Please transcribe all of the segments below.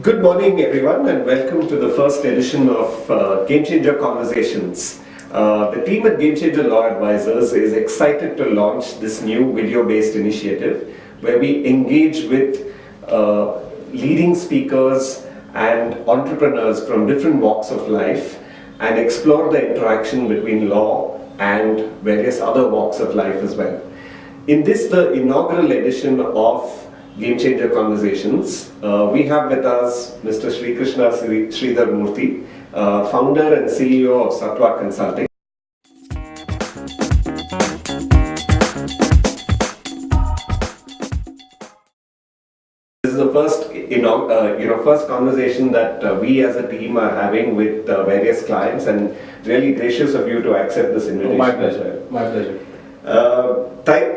Good morning, everyone, and welcome to the first edition of GameChanger Conversations. The team at GameChanger Law Advisors is excited to launch this new video-based initiative where we engage with leading speakers and entrepreneurs from different walks of life and explore the interaction between law and various other walks of life as well. In this, the inaugural edition of GameChanger Conversations, we have with us Mr. Srikrishna Murthy, founder and CEO of Sattva Consulting. This is the first conversation that we as a team are having with various clients, and really gracious of you to accept this invitation. My pleasure. My pleasure.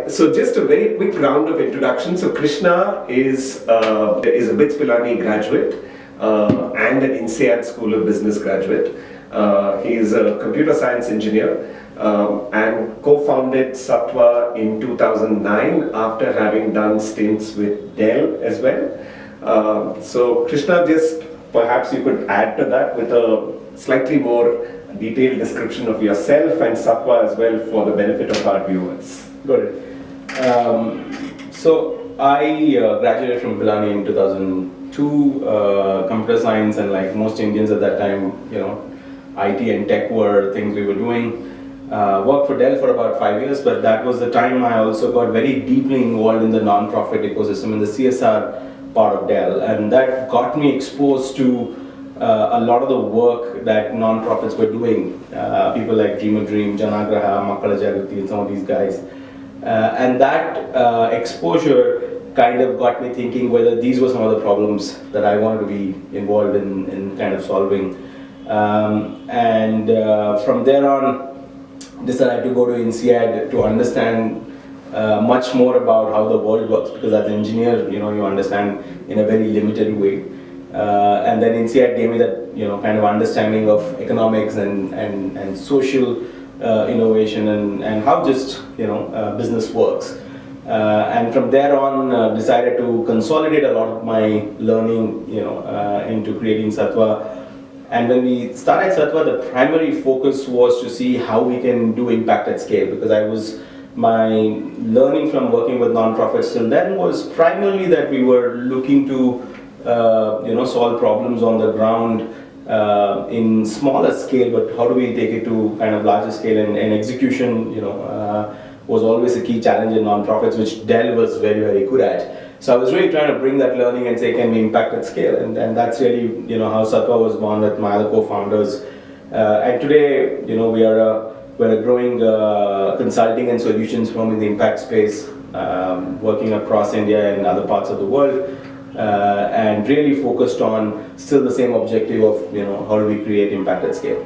So just a very quick round of introduction. So Krishna is a BITS Pilani graduate and an INSEAD School of Business graduate. He is a computer science engineer and co-founded Sattva in 2009 after having done stints with Dell as well. So Krishna, just perhaps you could add to that with a slightly more detailed description of yourself and Sattva as well for the benefit of our viewers. Got it. So I graduated from Pilani in 2002, computer science, and like most Indians at that time, IT and tech were things we were doing. Worked for Dell for about 5 years, but that was the time I also got very deeply involved in the non-profit ecosystem, in the CSR part of Dell, and that got me exposed to a lot of the work that non-profits were doing. People like Dream a Dream, Janagraha, Makkala Jagrati, and some of these guys. And that exposure kind of got me thinking whether these were some of the problems that I wanted to be involved in kind of solving. From there on, decided to go to INSEAD to understand much more about how the world works, because as an engineer, you understand in a very limited way. And then INSEAD gave me that kind of understanding of economics and social innovation and how just business works. And from there on, decided to consolidate a lot of my learning into creating Sattva. And when we started Sattva, the primary focus was to see how we can do impact at scale, because my learning from working with nonprofits till then was primarily that we were looking to solve problems on the ground in smaller scale, but how do we take it to kind of larger scale, and execution was always a key challenge in nonprofits, which Dell was very, very good at. So I was really trying to bring that learning and say, can we impact at scale? And that's really how Sattva was born with my other co-founders. And today, we're a growing consulting and solutions firm in the impact space, working across India and other parts of the world. And really focused on still the same objective of how do we create impact at scale.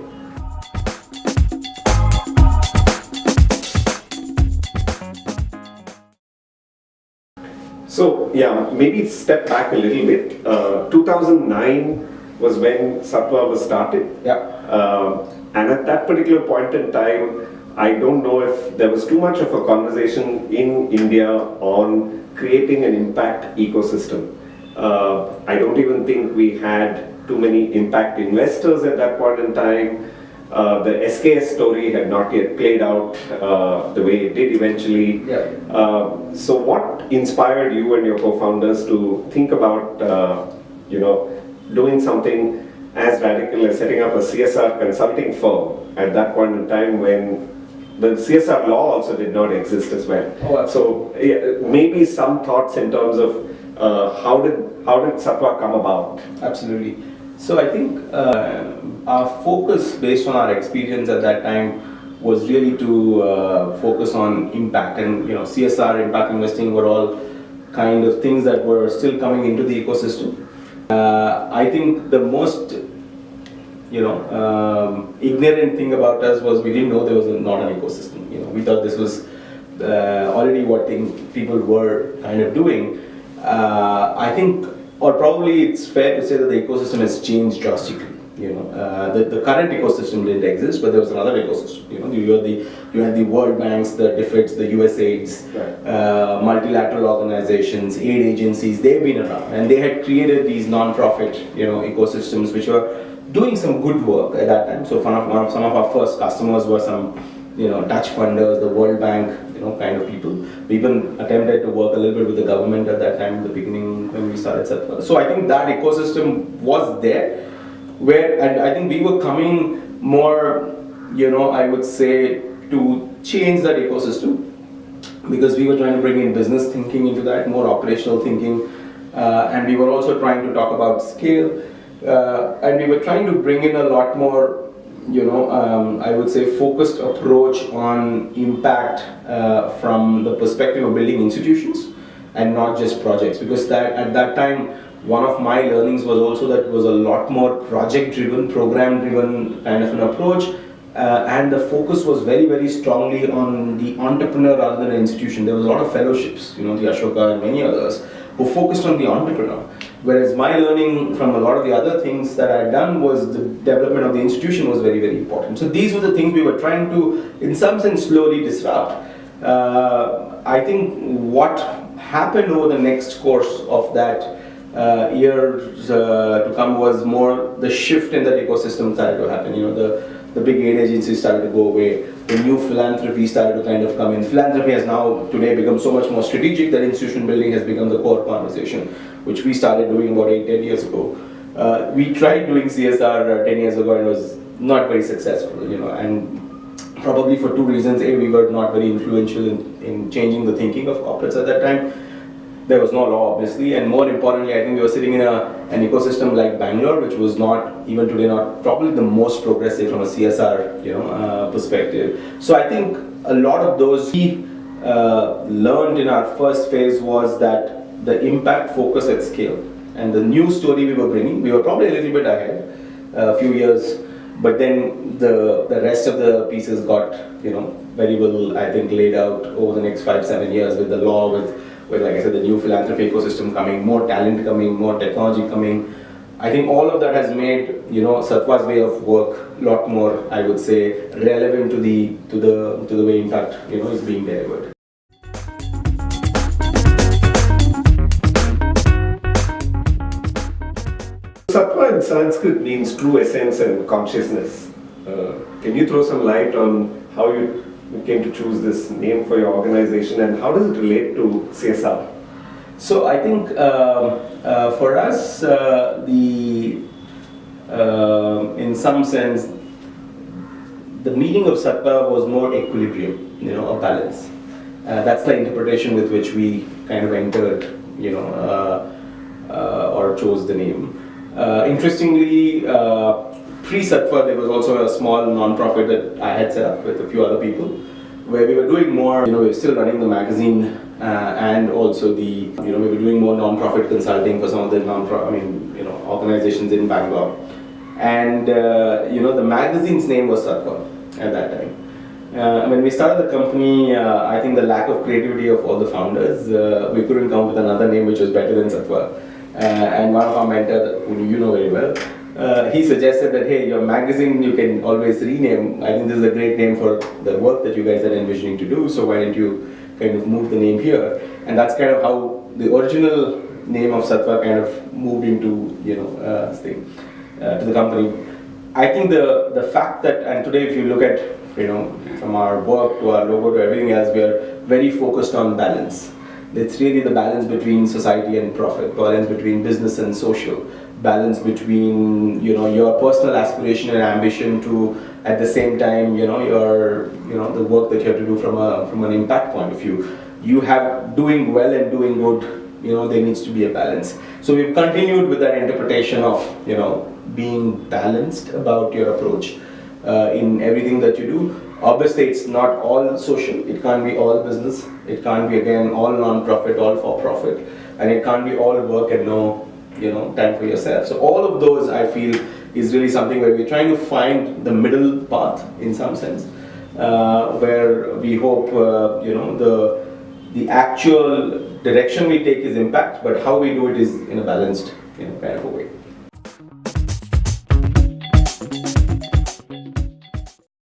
So yeah, maybe step back a little bit. 2009 was when Sattva was started. Yeah. And at that particular point in time, I don't know if there was too much of a conversation in India on creating an impact ecosystem. I don't even think we had too many impact investors at that point in time. The SKS story had not yet played out the way it did eventually. Yeah. So what inspired you and your co-founders to think about doing something as radical as setting up a CSR consulting firm at that point in time when the CSR law also did not exist as well? Oh, so maybe some thoughts in terms of how did Sattva come about? Absolutely. So I think our focus, based on our experience at that time, was really to focus on impact, and CSR, impact investing were all kind of things that were still coming into the ecosystem. I think the most ignorant thing about us was we didn't know there was not an ecosystem. We thought this was already what people were kind of doing. I think, or probably it's fair to say that the ecosystem has changed drastically. The current ecosystem didn't exist, but there was another ecosystem. You had the World Banks, the DFIDs, the USAIDs, Right. multilateral organizations, aid agencies. They've been around, and they had created these non-profit ecosystems which were doing some good work at that time. So some of our first customers were some Dutch funders, the World Bank, kind of people. We even attempted to work a little bit with the government at that time, in the beginning when we started Sattva. So I think that ecosystem was there, and I think we were coming more, I would say, to change that ecosystem, because we were trying to bring in business thinking into that, more operational thinking, and we were also trying to talk about scale, and we were trying to bring in a lot more, I would say, focused approach on impact from the perspective of building institutions and not just projects, because at that time, one of my learnings was also that it was a lot more project-driven, program-driven kind of an approach, and the focus was very, very strongly on the entrepreneur rather than an institution. There was a lot of fellowships, the Ashoka and many others, who focused on the entrepreneur. Whereas my learning from a lot of the other things that I had done was the development of the institution was very, very important. So these were the things we were trying to, in some sense, slowly disrupt. I think what happened over the next course of that years to come was more the shift in that ecosystem started to happen. The big aid agencies started to go away. The new philanthropy started to kind of come in. Philanthropy has now today become so much more strategic that institution building has become the core conversation, which we started doing about 8-10 years ago. We tried doing CSR 10 years ago and it was not very successful, and probably for two reasons. A, we were not very influential in changing the thinking of corporates at that time. There was no law, obviously, and more importantly, I think we were sitting in an ecosystem like Bangalore, which was not, even today, not probably the most progressive from a CSR, perspective. So I think a lot of those we learned in our first phase was that the impact focus at scale and the new story we were bringing, we were probably a little bit ahead, a few years, but then the rest of the pieces got, very well, I think, laid out over the next 5-7 years with the law, with like I said, the new philanthropy ecosystem coming, more talent coming, more technology coming. I think all of that has made, Sattva's way of work a lot more, I would say, relevant to the way impact, is being delivered. Sattva in Sanskrit means true essence and consciousness. Can you throw some light on how you came to choose this name for your organization, and how does it relate to CSR? So I think for us, in some sense, the meaning of Sattva was more equilibrium, a balance. That's the interpretation with which we kind of entered, or chose the name. Interestingly, pre-Sattva, there was also a small non-profit that I had set up with a few other people, where we were doing more, we were still running the magazine, and also we were doing more non-profit consulting for some of the organizations in Bangalore. And, the magazine's name was Sattva at that time. When we started the company, I think the lack of creativity of all the founders, we couldn't come up with another name which was better than Sattva. And one of our mentors, who you know very well, he suggested that, hey, your magazine you can always rename. I think this is a great name for the work that you guys are envisioning to do, so why don't you kind of move the name here? And that's kind of how the original name of Sattva kind of moved into, to the company. I think the fact that, and today if you look at, from our work to our logo to everything else, we are very focused on balance. It's really the balance between society and profit, balance between business and social, balance between your personal aspiration and ambition to, at the same time, your the work that you have to do from an impact point of view. You have doing well and doing good. There needs to be a balance. So we've continued with that interpretation of being balanced about your approach in everything that you do. Obviously, it's not all social. It can't be all business. It can't be, again, all non-profit, all for-profit, and it can't be all work and no time for yourself. So all of those, I feel, is really something where we're trying to find the middle path in some sense, where we hope the actual direction we take is impact, but how we do it is in a balanced kind of a way.